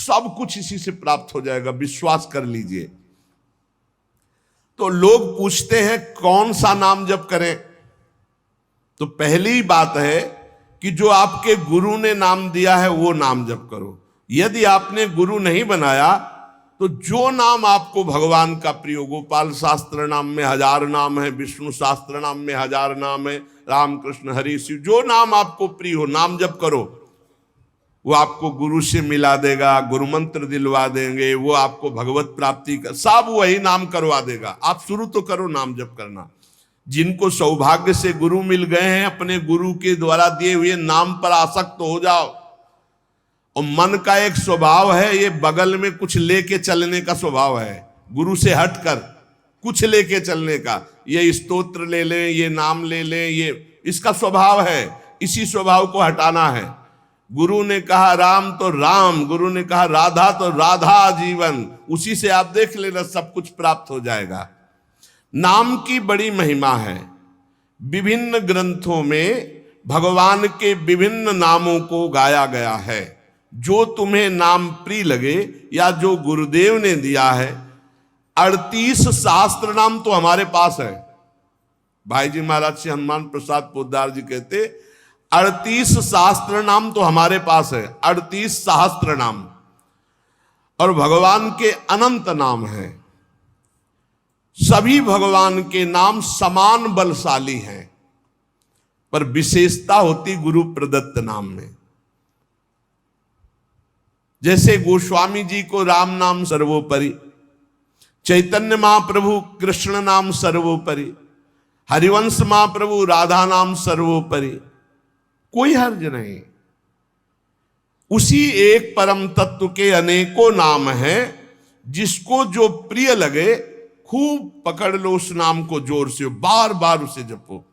सब कुछ इसी से प्राप्त हो जाएगा, विश्वास कर लीजिए। तो लोग पूछते हैं कौन सा नाम जप करें, तो पहली बात है कि जो आपके गुरु ने नाम दिया है वो नाम जप करो। यदि आपने गुरु नहीं बनाया तो जो नाम आपको भगवान का प्रिय, गोपाल शास्त्र नाम में 1000 नाम है, विष्णु शास्त्र नाम में 1000 नाम है, राम कृष्ण हरि शिव, जो नाम आपको प्रिय हो नाम जप करो। वो आपको गुरु से मिला देगा, गुरु मंत्र दिलवा देंगे, वो आपको भगवत प्राप्ति का सब वही नाम करवा देगा। आप शुरू तो करो नाम जप करना। जिनको सौभाग्य से गुरु मिल गए हैं, अपने गुरु के द्वारा दिए हुए नाम पर आसक्त हो जाओ। और मन का एक स्वभाव है, ये बगल में कुछ लेके चलने का स्वभाव है, गुरु से हटकर कुछ लेके चलने का। ये स्तोत्र ले लें, ये नाम ले लें, ये इसका स्वभाव है। इसी स्वभाव को हटाना है। गुरु ने कहा राम तो राम, गुरु ने कहा राधा तो राधा जीवन, उसी से आप देख लेना सब कुछ प्राप्त हो जाएगा। नाम की बड़ी महिमा है। विभिन्न ग्रंथों में भगवान के विभिन्न नामों को गाया गया है। जो तुम्हें नाम प्रिय लगे या जो गुरुदेव ने दिया है। 38 शास्त्र नाम तो हमारे पास है। भाई जी महाराज से हनुमान प्रसाद पोद्दार जी कहते 38 शास्त्र नाम तो हमारे पास है, 38 सहस्त्र नाम। और भगवान के अनंत नाम हैं। सभी भगवान के नाम समान बलशाली हैं, पर विशेषता होती गुरु प्रदत्त नाम में। जैसे गोस्वामी जी को राम नाम सर्वोपरि, चैतन्य महाप्रभु कृष्ण नाम सर्वोपरि, हरिवंश महाप्रभु राधा नाम सर्वोपरि, कोई हर्ज नहीं। उसी एक परम तत्व के अनेकों नाम हैं। जिसको जो प्रिय लगे खूब पकड़ लो उस नाम को, जोर से बार बार उसे जपो।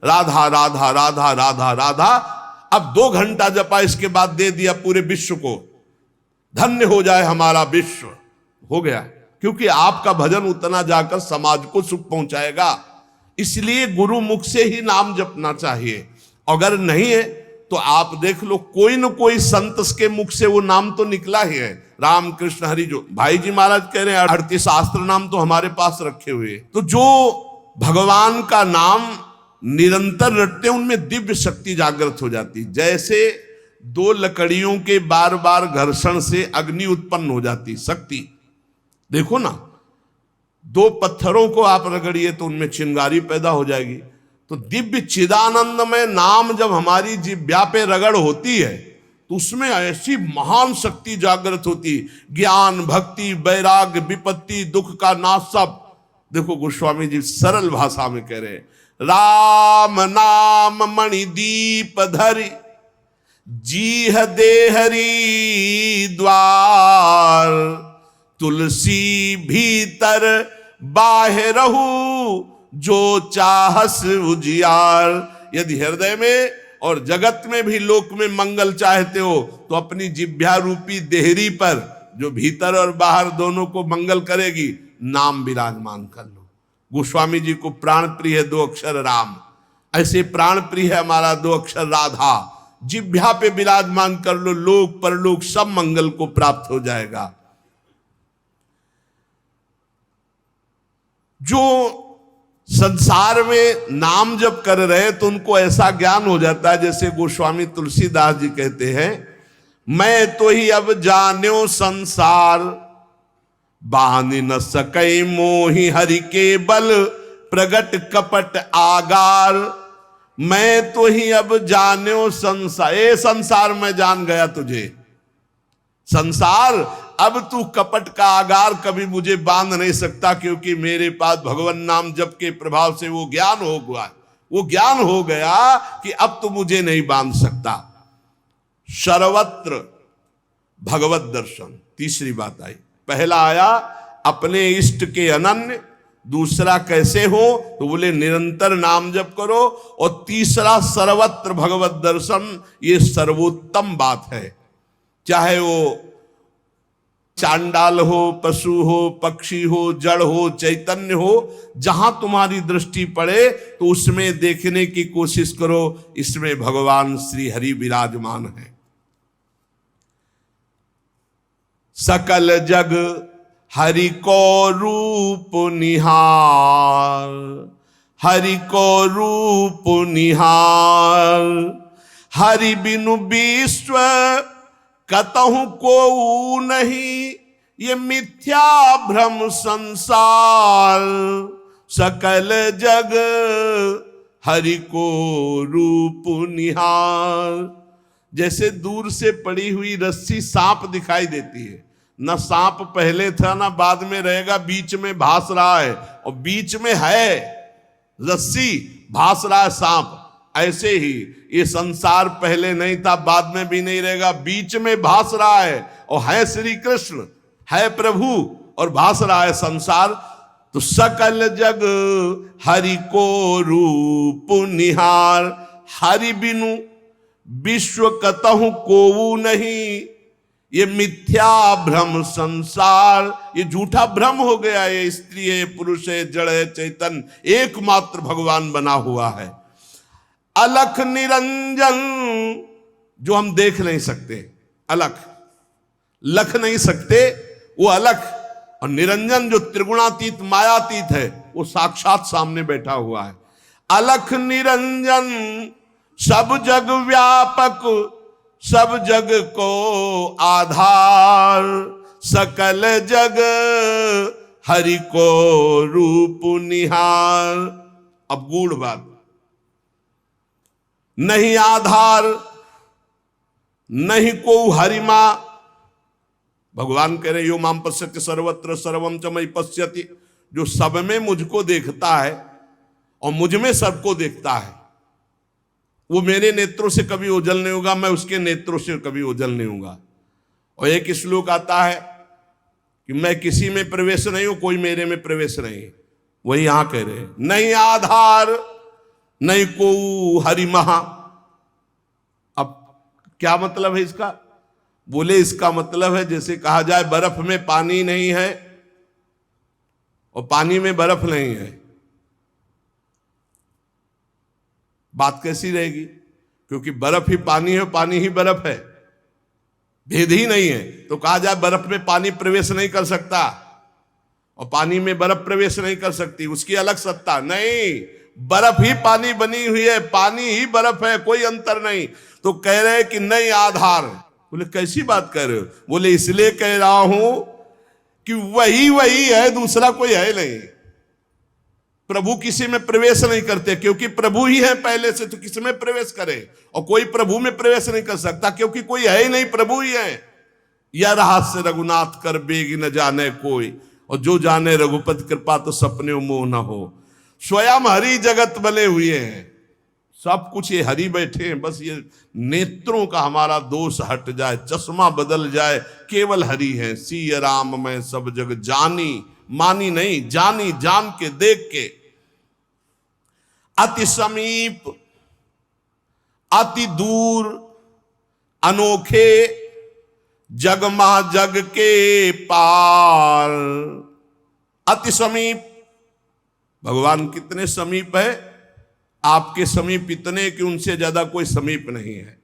राधा राधा राधा राधा राधा। अब 2 घंटा जपा, इसके बाद दे दिया पूरे विश्व को, धन्य हो जाए हमारा विश्व, हो गया। क्योंकि आपका भजन उतना जाकर समाज को सुख पहुंचाएगा। इसलिए गुरु मुख से ही नाम जपना चाहिए। अगर नहीं है तो आप देख लो, कोई न कोई संत के मुख से वो नाम तो निकला ही है। राम कृष्ण हरि, जो भाई जी महाराज कह रहे हैं 38 शास्त्र नाम तो हमारे पास रखे हुए। तो जो भगवान का नाम निरंतर रटते हैं उनमें दिव्य शक्ति जागृत हो जाती। जैसे 2 लकड़ियों के बार बार घर्षण से अग्नि उत्पन्न हो जाती शक्ति। देखो ना, 2 पत्थरों को आप रगड़िए तो उनमें चिंगारी पैदा हो जाएगी। तो दिव्य चिदानंद में नाम जब हमारी जिह्वा पे रगड़ होती है तो उसमें ऐसी महान शक्ति जागृत होती। ज्ञान भक्ति वैराग्य विपत्ति दुख का नाश सब। देखो गोस्वामी जी सरल भाषा में कह रहे हैं, राम नाम मणिदीप धरि जीह देहरी द्वार, तुलसी भीतर बाहरहु जो चाहस उजियार। यदि हृदय में और जगत में भी लोक में मंगल चाहते हो तो अपनी जिह्वा रूपी देहरी पर, जो भीतर और बाहर दोनों को मंगल करेगी, नाम विराजमान कर लो। गोस्वामी जी को प्राण प्रिय है 2 अक्षर राम, ऐसे प्राण प्रिय है हमारा 2 अक्षर राधा। जिह्वा पे विराजमान कर लो, लोक परलोक सब मंगल को प्राप्त हो जाएगा। जो संसार में नाम जब कर रहे तो उनको ऐसा ज्ञान हो जाता है, जैसे गोस्वामी तुलसीदास जी कहते हैं, मैं तो ही अब जान्यो संसार, बानी न सकै मोहि हरि के बल, प्रगट कपट आगार। मैं तो ही अब जान्यो संसार, ए संसार मैं जान गया तुझे। संसार अब तू कपट का आगार कभी मुझे बांध नहीं सकता, क्योंकि मेरे पास भगवान नाम जप के प्रभाव से वो ज्ञान हो गया। वो ज्ञान हो गया कि अब तो मुझे नहीं बांध सकता। सर्वत्र भगवत दर्शन, तीसरी बात आई। पहला आया अपने इष्ट के अनन्य, दूसरा कैसे हो तो बोले निरंतर नाम जप करो, और तीसरा सर्वत्र भगवत दर्शन। ये सर्वोत्तम बात है। चाहे वो चांडाल हो, पशु हो, पक्षी हो, जड़ हो, चैतन्य हो, जहां तुम्हारी दृष्टि पड़े तो उसमें देखने की कोशिश करो, इसमें भगवान श्री हरि विराजमान है। सकल जग हरि को रूप निहार, हरि को रूप निहार। हरि बिनु विश्व कतहु को नहीं, ये मिथ्या भ्रम संसार। सकल जग हरि को रूप निहार। जैसे दूर से पड़ी हुई रस्सी सांप दिखाई देती है, न सांप पहले था ना बाद में रहेगा, बीच में भास रहा है, और बीच में है रस्सी, भास रहा है सांप। ऐसे ही ये संसार पहले नहीं था, बाद में भी नहीं रहेगा, बीच में भास रहा है, और है श्री कृष्ण, है प्रभु, और भास रहा है संसार। तो सकल जग हरि को रूप निहार। हरि बिनु विश्व कतहु कोऊ नहीं, ये मिथ्या भ्रम संसार। ये झूठा भ्रम हो गया, ये स्त्री है, पुरुष है, जड़ है, चैतन्य एकमात्र भगवान बना हुआ है। अलख निरंजन, जो हम देख नहीं सकते, अलख, लख नहीं सकते, वो अलख। और निरंजन जो त्रिगुणातीत मायातीत है, वो साक्षात सामने बैठा हुआ है। अलख निरंजन सब जग व्यापक, सब जग को आधार। सकल जग हरि को रूप निहार। अब गूढ़ बात, नहीं आधार नहीं को हरिमा। भगवान कह रहे यो माम पश्यति सर्वत्र सर्वम च मयि पश्यति। जो सब में मुझको देखता है और मुझ में सबको देखता है, वो मेरे नेत्रों से कभी ओझल नहीं होगा, मैं उसके नेत्रों से कभी ओझल नहीं होगा। और एक श्लोक आता है कि मैं किसी में प्रवेश नहीं हूं, कोई मेरे में प्रवेश नहीं। वही यहां कह रहे हैं, नहीं आधार नहीं को हरि महा। अब क्या मतलब है इसका? बोले इसका मतलब है जैसे कहा जाए बर्फ में पानी नहीं है और पानी में बर्फ नहीं है, बात कैसी रहेगी? क्योंकि बर्फ ही पानी है, पानी ही बर्फ है, भेद ही नहीं है। तो कहा जाए बर्फ में पानी प्रवेश नहीं कर सकता और पानी में बर्फ प्रवेश नहीं कर सकती, उसकी अलग सत्ता नहीं। बर्फ ही पानी बनी हुई है, पानी ही बर्फ है, कोई अंतर नहीं। तो कह रहे कि नहीं आधार। बोले कैसी बात कर रहे हो? बोले इसलिए कह रहा हूं कि वही वही है, दूसरा कोई है नहीं। प्रभु किसी में प्रवेश नहीं करते, क्योंकि प्रभु ही है पहले से, तो किसी में प्रवेश करे? और कोई प्रभु में प्रवेश नहीं कर सकता, क्योंकि कोई है ही नहीं, प्रभु ही है। या रहस्य रघुनाथ कर बेग न जाने कोई, और जो जाने रघुपति कृपा तो सपने मोह न हो। स्वयं हरि जगत बने हुए हैं, सब कुछ ये हरि बैठे हैं। बस ये नेत्रों का हमारा दोष हट जाए, चश्मा बदल जाए, केवल हरि है। सिय राम मैं सब जग जानी, मानी नहीं, जानी, जान के, देख के। अति समीप अति दूर अनोखे, जगमा जग के पार। अति समीप, भगवान कितने समीप है? आपके समीप इतने कि उनसे ज्यादा कोई समीप नहीं है,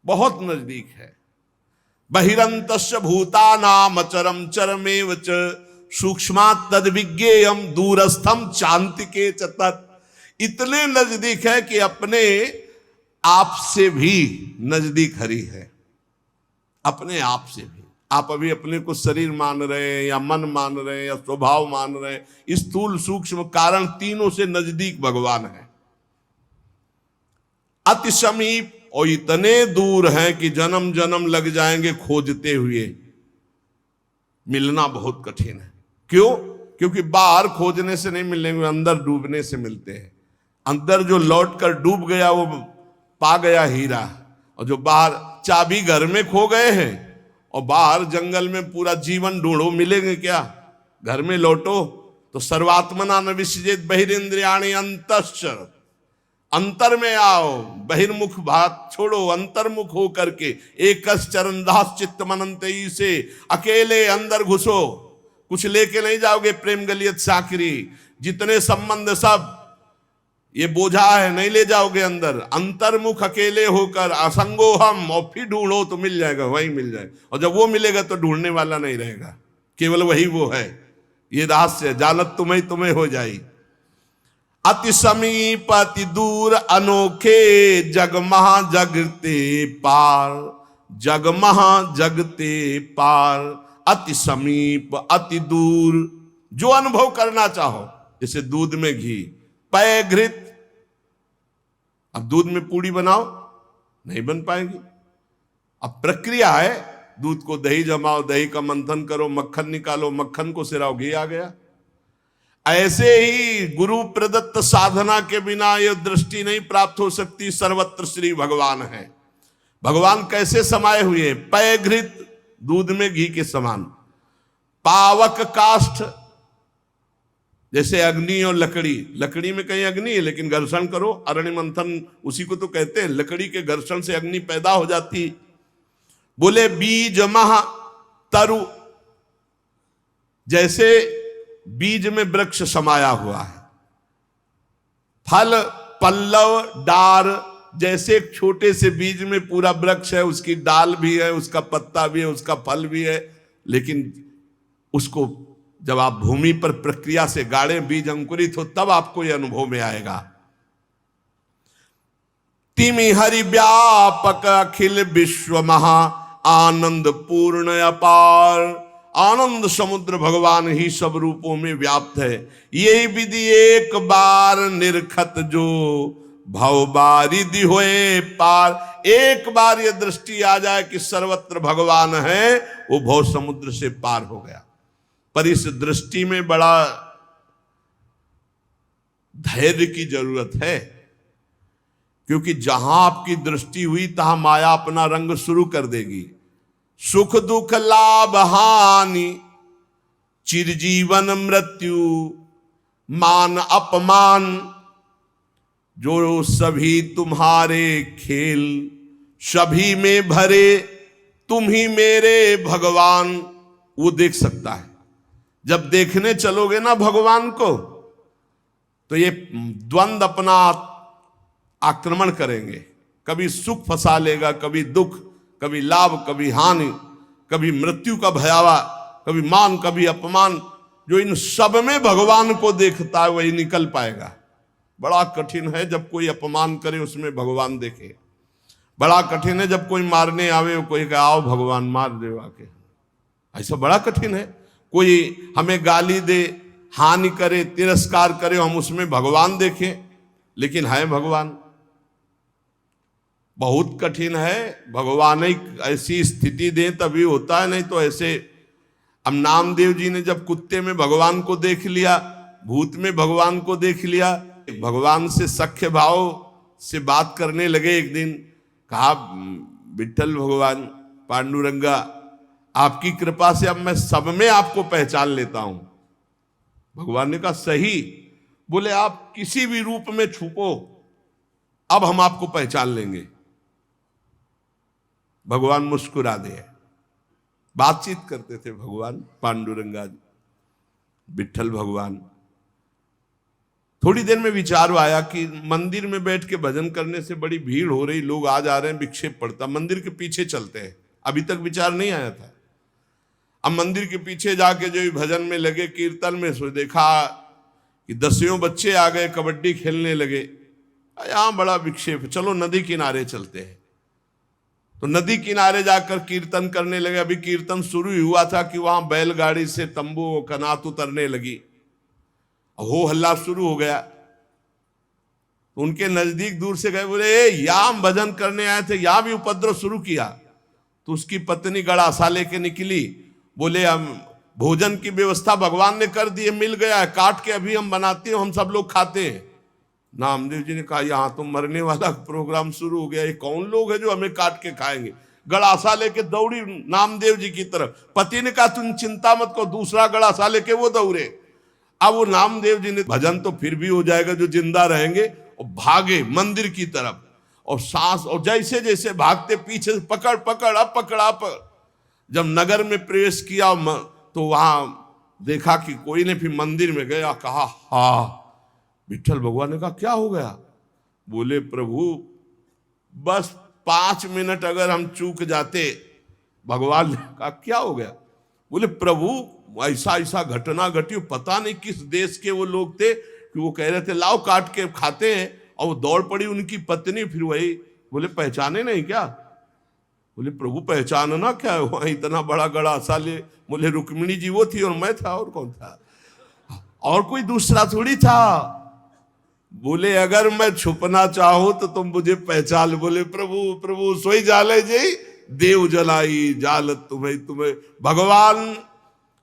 बहुत नजदीक है। बहिरंतस्य भूतानाम अचरम चरमेव च सूक्ष्मात् तद्विज्ञेयम दूरस्थम चान्तिके च तत्। इतने नजदीक है कि अपने आप से भी नजदीक हरि है, अपने आप से भी। आप अभी अपने को शरीर मान रहे हैं या मन मान रहे हैं या स्वभाव मान रहे हैं, स्थूल सूक्ष्म कारण तीनों से नजदीक भगवान है। अति समीप, और इतने दूर हैं कि जन्म जन्म लग जाएंगे खोजते हुए, मिलना बहुत कठिन है। क्यों? क्योंकि बाहर खोजने से नहीं मिलेंगे, अंदर डूबने से मिलते हैं। अंदर जो लौट कर डूब गया वो पा गया हीरा, और जो बाहर चाबी घर में खो गए हैं और बाहर जंगल में पूरा जीवन ढूंढो, मिलेंगे क्या? घर में लौटो तो सर्वात्मना न विसृजेत बहिरिंद्रियाणि अंतश्चर। अंतर में आओ, बहिर्मुख बात छोड़ो, अंतर्मुख हो करके एक चरणदास चित्त मनंतई से अकेले अंदर घुसो। कुछ लेके नहीं जाओगे, प्रेम गलियत साकरी, जितने संबंध सब ये बोझा है, नहीं ले जाओगे अंदर। अंतर्मुख अकेले होकर असंगो हम, और फिर ढूंढो तो मिल जाएगा, वही मिल जाएगा। और जब वो मिलेगा तो ढूंढने वाला नहीं रहेगा, केवल वही वो है। ये रहस्य जानत तुम्हें तुम्हें हो जाई। अति समीप अति दूर अनोखे, जग महा जगते पार, जग महा जगते पार। अति समीप अति दूर, जो अनुभव करना चाहो, जैसे दूध में घी, पय घृत। अब दूध में पूड़ी बनाओ, नहीं बन पाएगी। अब प्रक्रिया है, दूध को दही जमाओ, दही का मंथन करो, मक्खन निकालो, मक्खन को सिराओ, घी आ गया। ऐसे ही गुरु प्रदत्त साधना के बिना यह दृष्टि नहीं प्राप्त हो सकती। सर्वत्र श्री भगवान है। भगवान कैसे समाये हुए? पय घृत, दूध में घी के समान। पावक काष्ठ, जैसे अग्नि और लकड़ी। लकड़ी में कहीं अग्नि है, लेकिन घर्षण करो, अरण्य मंथन उसी को तो कहते हैं। लकड़ी के घर्षण से अग्नि पैदा हो जाती। बोले बीज महा तरु, जैसे बीज में वृक्ष समाया हुआ है। फल पल्लव डार, जैसे एक छोटे से बीज में पूरा वृक्ष है, उसकी डाल भी है, उसका पत्ता भी है, उसका फल भी है। लेकिन उसको जब आप भूमि पर प्रक्रिया से गाड़े, बीज अंकुरित हो, तब आपको यह अनुभव में आएगा। तिमि हरि व्यापक अखिल विश्व महा, आनंद पूर्ण अपार। आनंद समुद्र भगवान ही सब रूपों में व्याप्त है। यही विधि एक बार निरखत जो, भव बारिधि होए पार। एक बार यह दृष्टि आ जाए कि सर्वत्र भगवान है, वो भव समुद्र से पार हो गया। पर इस दृष्टि में बड़ा धैर्य की जरूरत है, क्योंकि जहां आपकी दृष्टि हुई तहां माया अपना रंग शुरू कर देगी। सुख दुख लाभ हानि, चिरजीवन मृत्यु, मान अपमान, जो सभी तुम्हारे खेल, सभी में भरे तुम ही मेरे भगवान, वो देख सकता है। जब देखने चलोगे ना भगवान को, तो ये द्वंद अपना आक्रमण करेंगे। कभी सुख फंसा लेगा, कभी दुख, कभी लाभ, कभी हानि, कभी मृत्यु का भयावा, कभी मान, कभी अपमान। जो इन सब में भगवान को देखता है वही निकल पाएगा। बड़ा कठिन है जब कोई अपमान करे उसमें भगवान देखे। बड़ा कठिन है जब कोई मारने आवे, कोई कहे आओ भगवान मार दे आके। ऐसा बड़ा कठिन है। कोई हमें गाली दे, हानि करे, तिरस्कार करे, हम उसमें भगवान देखें, लेकिन है भगवान। बहुत कठिन है। भगवान एक ऐसी स्थिति दे तभी होता है, नहीं तो ऐसे। अब नामदेव जी ने जब कुत्ते में भगवान को देख लिया, भूत में भगवान को देख लिया, भगवान से सख्य भाव से बात करने लगे। एक दिन कहा, विठ्ठल भगवान, पांडुरंगा, आपकी कृपा से अब मैं सब में आपको पहचान लेता हूं। भगवान ने कहा सही। बोले आप किसी भी रूप में छुपो, अब हम आपको पहचान लेंगे। भगवान मुस्कुरा दे। बातचीत करते थे भगवान पांडुरंगा जी, विठ्ठल भगवान। थोड़ी देर में विचार आया कि मंदिर में बैठ के भजन करने से बड़ी भीड़ हो रही, लोग आ जा रहे हैं, विक्षेप पड़ता, मंदिर के पीछे चलते हैं। अभी तक विचार नहीं आया था। अब मंदिर के पीछे जाके जो भजन में लगे, कीर्तन में, सो देखा कि 10 बच्चे आ गए, कबड्डी खेलने लगे। यहां बड़ा विक्षेप, चलो नदी किनारे चलते हैं। तो नदी किनारे जाकर कीर्तन करने लगे। अभी कीर्तन शुरू ही हुआ था कि वहां बैलगाड़ी से तंबू कनात उतरने लगी, हो हल्ला शुरू हो गया। तो उनके नजदीक दूर से गए, बोले यहां हम भजन करने आए थे, यहां भी उपद्रव शुरू किया। तो उसकी पत्नी गड़ासा लेके निकली। बोले हम भोजन की व्यवस्था भगवान ने कर दी है, मिल गया है, काट के अभी हम बनाते हैं, हम सब लोग खाते हैं। नामदेव जी ने कहा यहां तो मरने वाला प्रोग्राम शुरू हो गया, ये कौन लोग है जो हमें काट के खाएंगे। गड़ासा लेके दौड़ी नामदेव जी की तरफ। पति ने कहा तुम चिंता मत करो, दूसरा गड़ासा लेके वो दौड़े। अब वो नामदेव जी ने, भजन तो फिर भी हो जाएगा जो जिंदा रहेंगे, और भागे मंदिर की तरफ। और सांस, और जैसे जैसे भागते पीछे से पकड़ पकड़, अब पकड़ा पकड़। जब नगर में प्रवेश किया तो वहां देखा कि कोई ने, फिर मंदिर में गया, कहा हाँ विठ्ठल भगवान ने कहा क्या हो गया? बोले प्रभु बस 5 मिनट अगर हम चूक जाते। भगवान ने कहा क्या हो गया? बोले प्रभु ऐसा ऐसा घटना घटी, पता नहीं किस देश के वो लोग थे कि वो कह रहे थे लाओ काट के खाते हैं, और वो दौड़ पड़ी उनकी पत्नी, फिर वही बोले पहचाने नहीं क्या? बोले प्रभु पहचानना क्या है, वहां इतना बड़ा गड़ा साले। बोले रुक्मिणी जी वो थी और मैं था, और कौन था? और कोई दूसरा थोड़ी था। बोले अगर मैं छुपना चाहूं तो तुम मुझे पहचान। बोले प्रभु प्रभु सोई जाले जी देव जलाई जाल तुम्हें। भगवान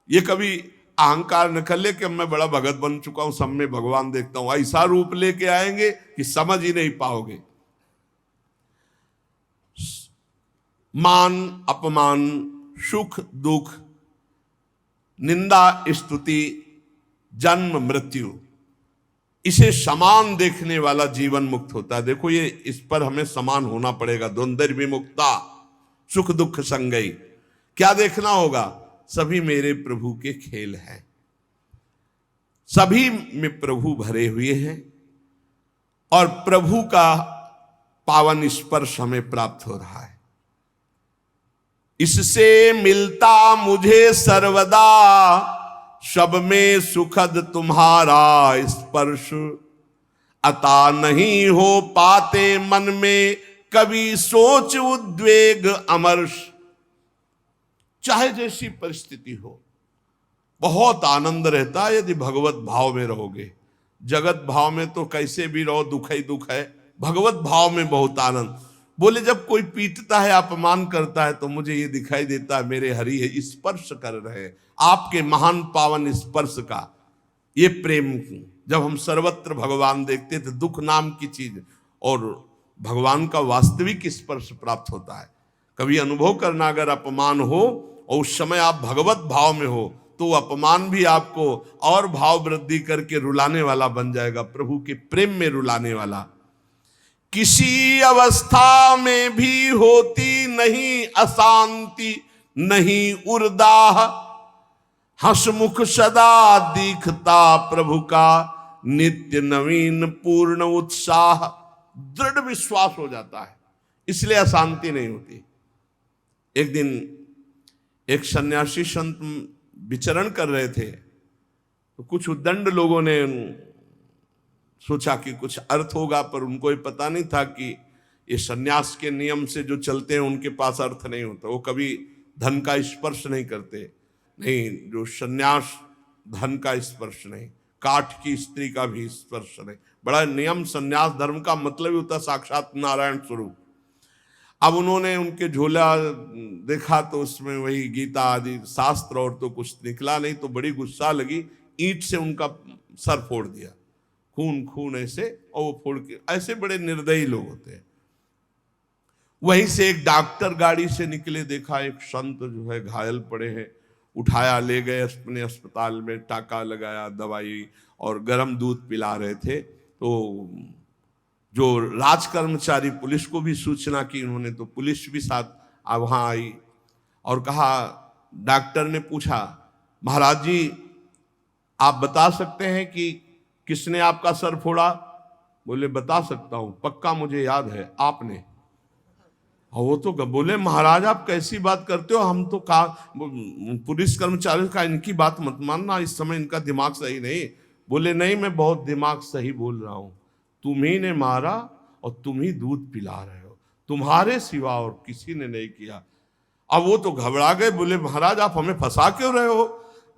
ये कभी अहंकार न कर ले कि मैं बड़ा भगत बन चुका हूं, सब में भगवान देखता हूं। ऐसा रूप लेके आएंगे कि समझ ही नहीं पाओगे। मान अपमान, सुख दुख, निंदा स्तुति, जन्म मृत्यु, इसे समान देखने वाला जीवन मुक्त होता है। देखो ये इस पर हमें समान होना पड़ेगा। द्वंद्व विमुक्ता सुख दुख संगई। क्या देखना होगा? सभी मेरे प्रभु के खेल हैं, सभी में प्रभु भरे हुए हैं, और प्रभु का पावन स्पर्श हमें प्राप्त हो रहा है। इससे मिलता मुझे सर्वदा सब में सुखद तुम्हारा स्पर्श। अता नहीं हो पाते मन में कभी सोच उद्वेग अमर्ष। चाहे जैसी परिस्थिति हो, बहुत आनंद रहता है यदि भगवत भाव में रहोगे। जगत भाव में तो कैसे भी रहो दुख ही दुख है, भगवत भाव में बहुत आनंद। बोले जब कोई पीटता है अपमान करता है तो मुझे ये दिखाई देता है मेरे हरि है स्पर्श कर रहे हैं, आपके महान पावन स्पर्श का ये प्रेम। जब हम सर्वत्र भगवान देखते तो दुख नाम की चीज और भगवान का वास्तविक स्पर्श प्राप्त होता है। कभी अनुभव करना, अगर अपमान हो और उस समय आप भगवत भाव में हो तो अपमान भी आपको और भाव वृद्धि करके रुलाने वाला बन जाएगा, प्रभु के प्रेम में रुलाने वाला। किसी अवस्था में भी होती नहीं अशांति, नहीं उर्दाह, हंसमुख सदा दिखता प्रभु का नित्य नवीन पूर्ण उत्साह। दृढ़ विश्वास हो जाता है, इसलिए अशांति नहीं होती। एक दिन एक सन्यासी संत विचरण कर रहे थे तो कुछ उद्दंड लोगों ने सोचा कि कुछ अर्थ होगा, पर उनको ये पता नहीं था कि ये सन्यास के नियम से जो चलते हैं उनके पास अर्थ नहीं होता। वो कभी धन का स्पर्श नहीं करते, नहीं, जो सन्यास धन का स्पर्श नहीं, काठ की स्त्री का भी स्पर्श नहीं। बड़ा नियम, सन्यास धर्म का मतलब ही होता साक्षात नारायण स्वरूप। अब उन्होंने उनके झोला देखा तो उसमें वही गीता आदि शास्त्र और तो कुछ निकला नहीं, तो बड़ी गुस्सा लगी, ईंट से उनका सर फोड़ दिया, खून खून ऐसे, और वो फोड़ के, ऐसे बड़े निर्दयी लोग होते हैं। वहीं से एक डॉक्टर गाड़ी से निकले, देखा एक संत जो है घायल पड़े हैं, उठाया ले गए अपने अस्पताल में, टाका लगाया, दवाई और गर्म दूध पिला रहे थे। तो जो राज कर्मचारी पुलिस को भी सूचना की उन्होंने, तो पुलिस भी साथ वहाँ आई और कहा, डॉक्टर ने पूछा महाराज जी आप बता सकते हैं कि किसने आपका सर फोड़ा? बोले बता सकता हूँ, पक्का मुझे याद है आपने। और वो तो बोले महाराज आप कैसी बात करते हो, हम तो पुलिस कर्मचारी का इनकी बात मत मानना, इस समय इनका दिमाग सही नहीं। बोले नहीं, मैं बहुत दिमाग सही बोल रहा हूँ, तुम ही ने मारा और तुम ही दूध पिला रहे हो, तुम्हारे सिवा और किसी ने नहीं किया। अब वो तो घबरा गए, बोले महाराज आप हमें फंसा क्यों रहे हो?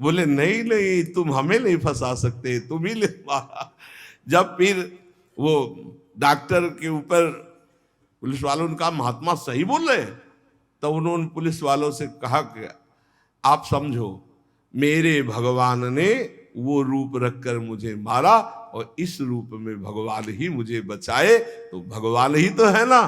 बोले नहीं नहीं, तुम हमें नहीं फंसा सकते, तुम ही ले मारा। जब फिर वो डॉक्टर के ऊपर पुलिस वालों ने कहा महात्मा सही बोल रहे, तो उन्होंने पुलिस वालों से कहा कि आप समझो मेरे भगवान ने वो रूप रखकर मुझे मारा और इस रूप में भगवान ही मुझे बचाए, तो भगवान ही तो है ना।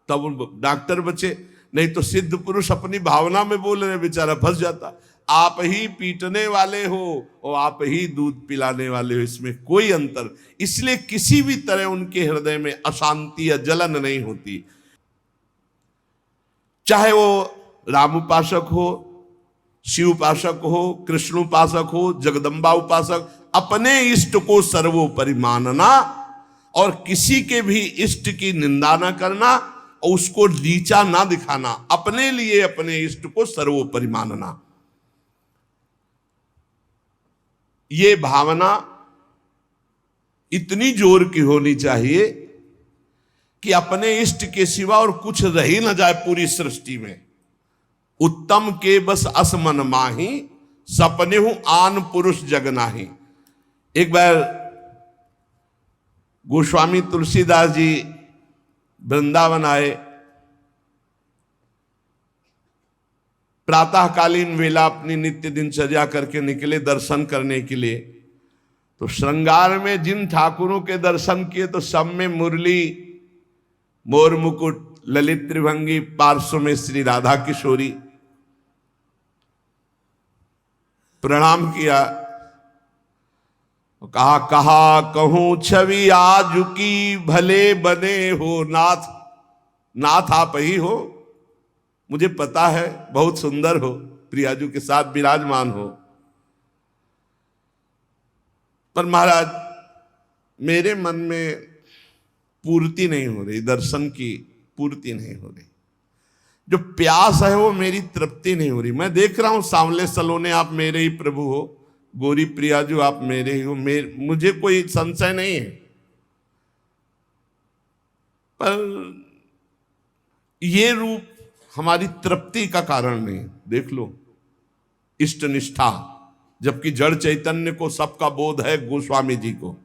तब डॉक्टर बचे, नहीं तो सिद्ध पुरुष अपनी भावना में बोल रहे, बेचारा फंस जाता। आप ही पीटने वाले हो और आप ही दूध पिलाने वाले हो, इसमें कोई अंतर। इसलिए किसी भी तरह उनके हृदय में अशांति या जलन नहीं होती। चाहे वो राम उपासक हो, शिव उपासक हो, कृष्ण उपासक हो, जगदम्बा उपासक, अपने इष्ट को सर्वोपरि मानना और किसी के भी इष्ट की निंदा न करना और उसको नीचा ना दिखाना, अपने लिए अपने इष्ट को सर्वोपरि मानना। ये भावना इतनी जोर की होनी चाहिए कि अपने इष्ट के सिवा और कुछ रह ही न जाए पूरी सृष्टि में। उत्तम के बस असमन माही, सपने हूं आन पुरुष जग नाही। एक बार गोस्वामी तुलसीदास जी वृंदावन आए, प्रातःकालीन वेला अपनी नित्य दिनचर्या करके निकले दर्शन करने के लिए। तो श्रृंगार में जिन ठाकुरों के दर्शन किए तो सब में मुरली, मोर मुकुट, ललित त्रिभंगी, पार्श्व में श्री राधा किशोरी। प्रणाम किया, कहा कहा कहूं छवि आज की, भले बने हो नाथ। नाथ आप ही हो, मुझे पता है बहुत सुंदर हो, प्रियाजू के साथ विराजमान हो, पर महाराज मेरे मन में पूर्ति नहीं हो रही, दर्शन की पूर्ति नहीं हो रही। जो प्यास है वो मेरी तृप्ति नहीं हो रही। मैं देख रहा हूं सांवले सलोने आप मेरे ही प्रभु हो, गोरी प्रियाजू आप मेरे ही हो, मुझे कोई संशय नहीं है, पर ये रूप हमारी तृप्ति का कारण नहीं। देख लो इष्ट निष्ठा, जबकि जड़ चैतन्य को सबका बोध है, गोस्वामी जी को।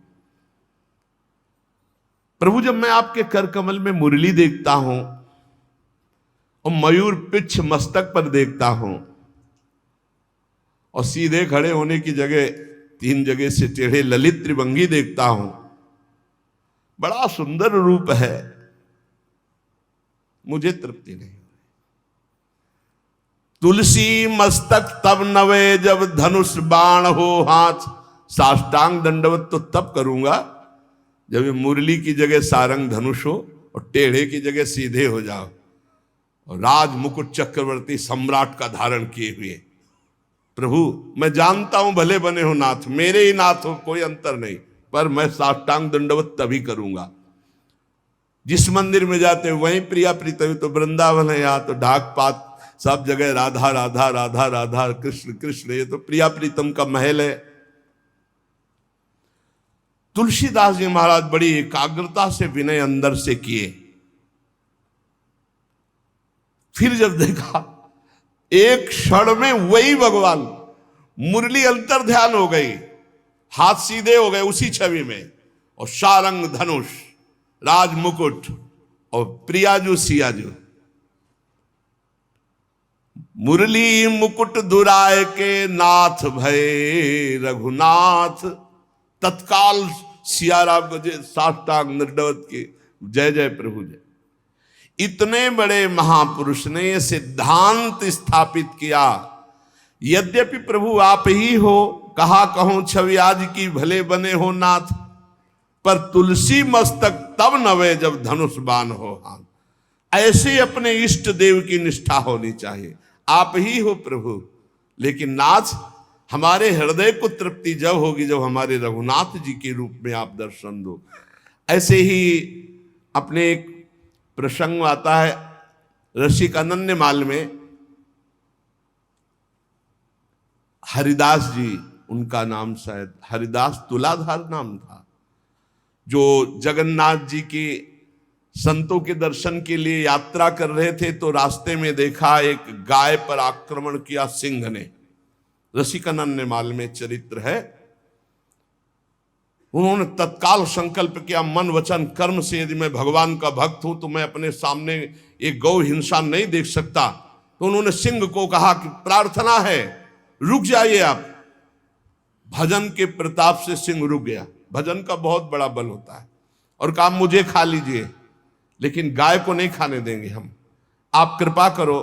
प्रभु जब मैं आपके कर कमल में मुरली देखता हूं और मयूर पिछ मस्तक पर देखता हूं और सीधे खड़े होने की जगह 3 जगह से टेढ़े ललित त्रिभंगी देखता हूं, बड़ा सुंदर रूप है, मुझे तृप्ति नहीं। तुलसी मस्तक तब नवे जब धनुष बाण हो हाथ, साष्टांग दंडवत तो तब करूंगा जब ये मुरली की जगह सारंग धनुष हो और टेढ़े की जगह सीधे हो जाओ और राज मुकुट चक्रवर्ती सम्राट का धारण किए हुए। प्रभु मैं जानता हूं भले बने हो नाथ, मेरे ही नाथ हो, कोई अंतर नहीं, पर मैं साष्टांग दंडवत तभी करूंगा। जिस मंदिर में जाते हैं वहीं प्रिया प्रीतम, तो वृंदावन है, यहाँ तो ढाक पात सब जगह राधा राधा राधा राधा, कृष्ण कृष्ण, ये तो प्रिया प्रीतम का महल है। तुलसीदास जी महाराज बड़ी एकाग्रता से विनय अंदर से किए। फिर जब देखा एक क्षण में वही भगवान, मुरली अंतर ध्यान हो गई, हाथ सीधे हो गए उसी छवि में, और सारंग धनुष, राज मुकुट और प्रियाजू सियाजू। मुरली मुकुट दुराय के नाथ भय रघुनाथ, तत्काल सियाराम को साष्टांग दंडवत के जय जय प्रभु जय। इतने बड़े महापुरुष ने यह सिद्धांत स्थापित किया, यद्यपि प्रभु आप ही हो, कहा कहूं छवि आज की, भले बने हो नाथ, पर तुलसी मस्तक तब नवे जब धनुष बाण हो हाथ। ऐसे अपने इष्ट देव की निष्ठा होनी चाहिए। आप ही हो प्रभु, लेकिन नाथ हमारे हृदय को तृप्ति जब होगी जब हमारे रघुनाथ जी के रूप में आप दर्शन दो। ऐसे ही अपने एक प्रसंग आता है रसिक अनन्यमाल में, हरिदास जी उनका नाम, शायद हरिदास तुलाधार नाम था, जो जगन्नाथ जी के संतों के दर्शन के लिए यात्रा कर रहे थे, तो रास्ते में देखा एक गाय पर आक्रमण किया सिंह ने। रसिकानंद में चरित्र है। उन्होंने तत्काल संकल्प किया, मन वचन कर्म से यदि मैं भगवान का भक्त हूं तो मैं अपने सामने एक गौ हिंसा नहीं देख सकता। तो उन्होंने सिंह को कहा कि प्रार्थना है रुक जाइए आप। भजन के प्रताप से सिंह रुक गया। भजन का बहुत बड़ा बल होता है। और कहा मुझे खा लीजिए, लेकिन गाय को नहीं खाने देंगे हम, आप कृपा करो।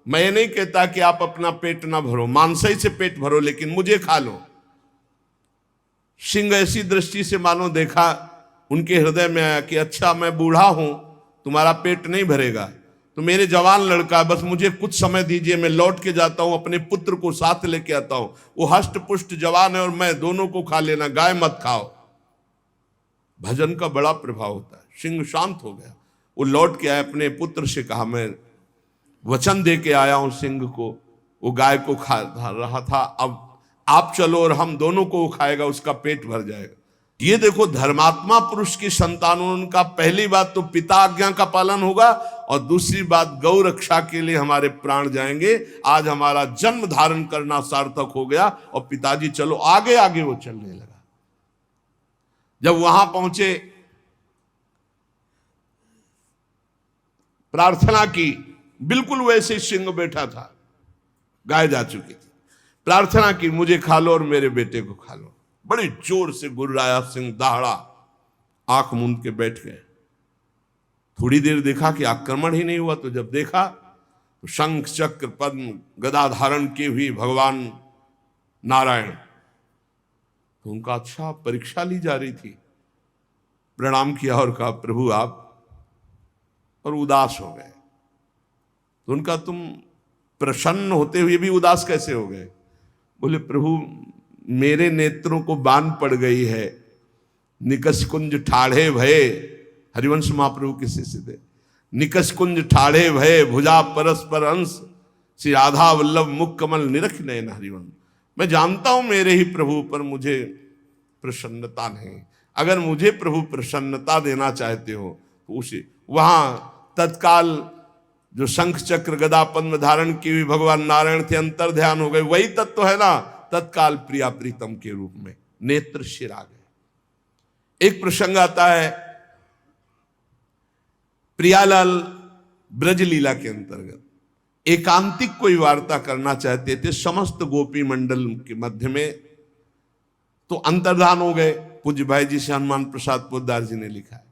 मैं ये नहीं कहता कि आप अपना पेट ना भरो, मांसाई से पेट भरो, लेकिन मुझे खा लो। सिंह ऐसी दृष्टि से मानो देखा, उनके हृदय में आया कि अच्छा मैं बूढ़ा हूं, तुम्हारा पेट नहीं भरेगा, तो मेरे जवान लड़का, बस मुझे कुछ समय दीजिए, मैं लौट के जाता हूं, अपने पुत्र को साथ लेके आता हूं, वो हष्ट पुष्ट जवान है और मैं, दोनों को खा लेना, गाय मत खाओ। भजन का बड़ा प्रभाव होता है। सिंह शांत हो गया, वो लौट के आया, अपने पुत्र से कहा मैं वचन दे के आया हूं सिंह को, वो गाय को खा रहा था, अब आप चलो और हम दोनों को वो खाएगा, उसका पेट भर जाएगा। ये देखो, धर्मात्मा पुरुष की संतानों, उनका पहली बात तो पिता आज्ञा का पालन होगा, और दूसरी बात गौ रक्षा के लिए हमारे प्राण जाएंगे। आज हमारा जन्म धारण करना सार्थक हो गया, और पिताजी चलो, आगे आगे वो चलने लगा। जब वहां पहुंचे, प्रार्थना की, बिल्कुल वैसे सिंह बैठा था, गाय जा चुकी थी, प्रार्थना की मुझे खा लो और मेरे बेटे को खा लो। बड़ी जोर से गुर्राया सिंह, दहाड़ा, आंख मूंद के बैठ गए। थोड़ी देर देखा कि आक्रमण ही नहीं हुआ, तो जब देखा तो शंख चक्र पद्म गदा धारण किए हुए भगवान नारायण, तो उनका अच्छा परीक्षा ली जा रही थी। प्रणाम किया और कहा प्रभु आप, और उदास हो गए। तो उनका तुम प्रसन्न होते हुए भी उदास कैसे हो गए? बोले प्रभु मेरे नेत्रों को बान पड़ गई है, निकस कुंज ठाढ़े भये, हरिवंश महाप्रभु के शिष्य थे, निकस कुंज ठाढ़े भये भुजा परस्पर अंश, श्री राधा वल्लभ मुख कमल निरख नयन हरिवंश। मैं जानता हूं मेरे ही प्रभु पर मुझे प्रसन्नता नहीं, अगर मुझे प्रभु प्रसन्नता देना चाहते हो तो उसे, वहां तत्काल जो शंख चक्र गदा पद्म धारण की हुई भगवान नारायण थे, अंतर ध्यान हो गए, वही तत्व है ना, तत्काल प्रिया प्रीतम के रूप में नेत्र शिर आ गए। एक प्रसंग आता है प्रियालाल ब्रज लीला के अंतर्गत, एकांतिक कोई वार्ता करना चाहते थे समस्त गोपी मंडल के मध्य में, तो अंतर्धान हो गए। पूज्य भाई जी से हनुमान प्रसाद पोद्दार जी ने लिखा है।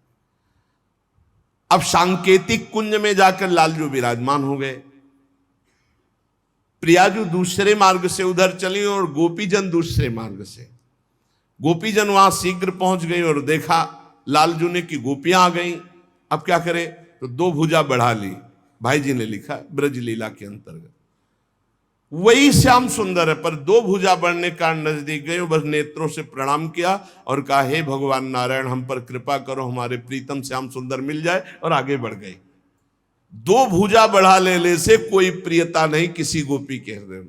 अब सांकेतिक कुंज में जाकर लालजू विराजमान हो गए, प्रियाजू दूसरे मार्ग से उधर चली और गोपीजन दूसरे मार्ग से। गोपीजन वहां शीघ्र पहुंच गई और देखा लालजू ने कि गोपियां आ गई, अब क्या करे, तो दो भुजा बढ़ा ली। भाई जी ने लिखा ब्रज लीला के अंतर्गत वही श्याम सुंदर है, पर दो भुजा बढ़ने का नजदीक गए, बस नेत्रों से प्रणाम किया और कहा हे भगवान नारायण हम पर कृपा करो, हमारे प्रीतम श्याम सुंदर मिल जाए, और आगे बढ़ गई। दो भुजा बढ़ा ले से कोई प्रियता नहीं किसी गोपी के हृदय में।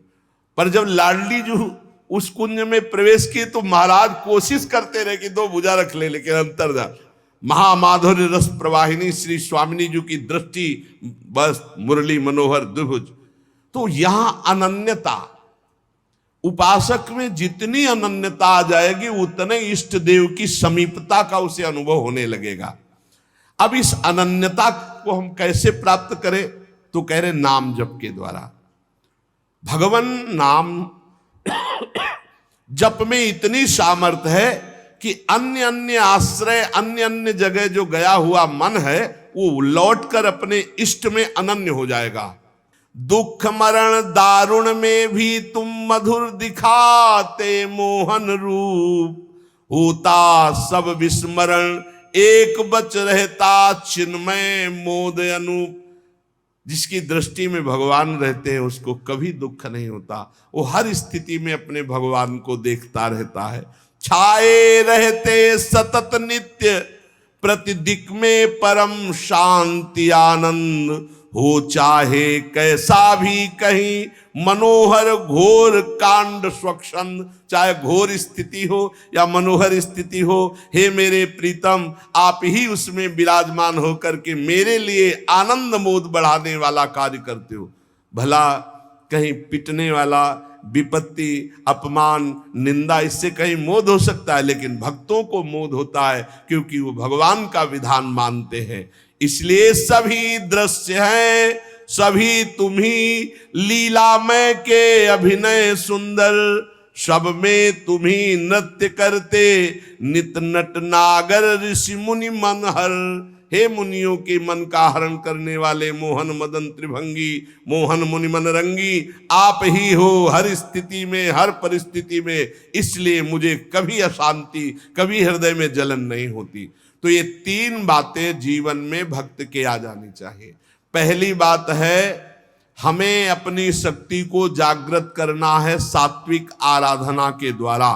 पर जब लाडली जो उस कुंज में प्रवेश किए तो महाराज कोशिश करते रहे कि दो भुजा रख ले, लेकिन अंतर्धान महामाधुर्य रस प्रवाहिनी श्री स्वामिनी जी की दृष्टि, बस मुरली मनोहर द्विभुज। तो यहां अनन्यता, उपासक में जितनी अनन्यता आ जाएगी उतने इष्ट देव की समीपता का उसे अनुभव होने लगेगा। अब इस अनन्यता को हम कैसे प्राप्त करें, तो कह रहे नाम जप के द्वारा। भगवान नाम जप में इतनी सामर्थ्य है कि अन्य अन्य आश्रय, अन्य अन्य जगह जो गया हुआ मन है वो लौटकर अपने इष्ट में अनन्य हो जाएगा। दुख मरण दारुण में भी तुम मधुर दिखाते मोहन रूप, होता सब विस्मरण एक बच रहता चिन्मय मोद अनूप। जिसकी दृष्टि में भगवान रहते हैं उसको कभी दुख नहीं होता, वो हर स्थिति में अपने भगवान को देखता रहता है। छाए रहते सतत नित्य प्रतिदिक में परम शांति आनंद, हो चाहे कैसा भी कहीं मनोहर घोर कांड स्वच्छंद। चाहे घोर स्थिति हो या मनोहर स्थिति हो, हे मेरे प्रीतम आप ही उसमें विराजमान होकर के मेरे लिए आनंद मोद बढ़ाने वाला कार्य करते हो। भला कहीं पिटने वाला, विपत्ति, अपमान, निंदा, इससे कहीं मोद हो सकता है, लेकिन भक्तों को मोद होता है क्योंकि वो भगवान का विधान मानते हैं। इसलिए सभी दृश्य हैं, सभी तुम्ही लीलामय के अभिनय सुंदर, सब में तुम्ही नृत्य करते नित नट नागर ऋषि मुनि मन हर। हे मुनियों के मन का हरण करने वाले मोहन मदन त्रिभंगी, मोहन मुनि मन रंगी, आप ही हो हर स्थिति में, हर परिस्थिति में। इसलिए मुझे कभी अशांति, कभी हृदय में जलन नहीं होती। तो ये तीन बातें जीवन में भक्त के आ जानी चाहिए। पहली बात है, हमें अपनी शक्ति को जागृत करना है सात्विक आराधना के द्वारा,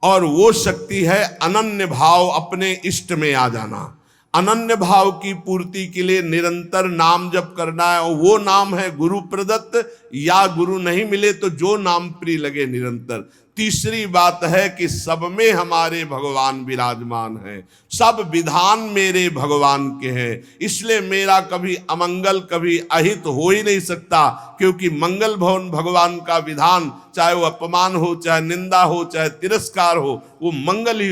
और वो शक्ति है अनन्य भाव, अपने इष्ट में आ जाना। अनन्य भाव की पूर्ति के लिए निरंतर नाम जप करना है, और वो नाम है गुरु प्रदत्त, या गुरु नहीं मिले तो जो नाम प्रिय लगे निरंतर। तीसरी बात है कि सब में हमारे भगवान विराजमान हैं, सब विधान मेरे भगवान के हैं, इसलिए मेरा कभी अमंगल कभी अहित हो ही नहीं सकता, क्योंकि मंगल भवन भगवान का विधान, चाहे वो अपमान हो, चाहे निंदा हो, चाहे तिरस्कार हो, वो मंगल ही